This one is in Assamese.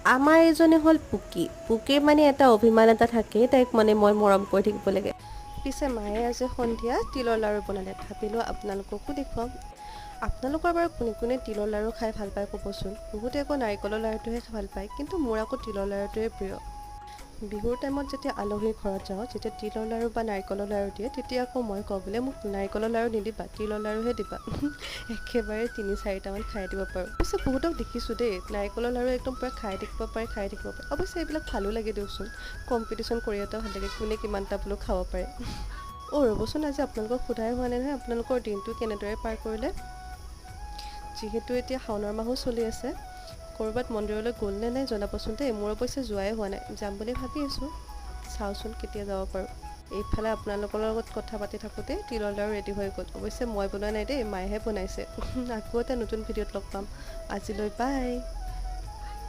আমাৰ এইজনী হ'ল পুকি। পুকিৰ মানে এটা অভিমান এটা থাকে, তাইক মানে মই মৰম কৰি থাকিব লাগে। পিছে মায়ে আজি সন্ধিয়া তিলৰ লাড়ু বনালে, ভাবিলোঁ আপোনালোককো দেখুৱাম। আপোনালোকৰ বাৰু কোনে কোনে তিলৰ লাড়ু খাই ভাল পায় ক'বচোন। বহুতে আকৌ নাৰিকলৰ লাড়ুটোহে খাই ভাল পায়, কিন্তু মোৰ আকৌ তিলৰ লাড়ুটোৱে প্ৰিয়। বিহুৰ টাইমত যেতিয়া আলহীৰ ঘৰত যাওঁ, যেতিয়া তিলৰ লাড়ু বা নাৰিকলৰ লাড়ু দিয়ে, তেতিয়া আকৌ মই কওঁ বোলে মোক নাৰিকলৰ লাড়ু নিদিবা, তিলৰ লাড়ুহে দিবা। একেবাৰে 3-4টামান খাই দিব পাৰোঁ। অৱশ্যে বহুতক দেখিছোঁ দেই, নাৰিকলৰ লাড়ু একদম পূৰা খাই থাকিব পাৰে। অৱশ্যে এইবিলাক ভালো লাগে দিয়কচোন, কম্পিটিশ্যন কৰি এটা ভাল লাগে, কোনে কিমানটা বোলো খাব পাৰে। ৰ'বচোন, আজি আপোনালোকক সোধাই হোৱা নাই নহয়, আপোনালোকৰ দিনটো কেনেদৰে পাৰ কৰিলে। যিহেতু এতিয়া শাওণৰ মাহো চলি আছে, ক'ৰবাত মন্দিৰলৈ গ'ল নে নাই জনাবচোন দেই। মোৰ অৱশ্যে যোৱাই হোৱা নাই, যাম বুলি ভাবি আছোঁ, চাওঁচোন কেতিয়া যাব পাৰোঁ। এইফালে আপোনালোকৰ লগত কথা পাতি থাকোঁতে তিলৰ লাড়ু ৰেডি হৈ গ'ল। অৱশ্যে মই বনোৱা নাই দেই, মায়েহে বনাইছে। আকৌ এটা নতুন ভিডিঅ'ত লগ পাম, আজিলৈ বাই।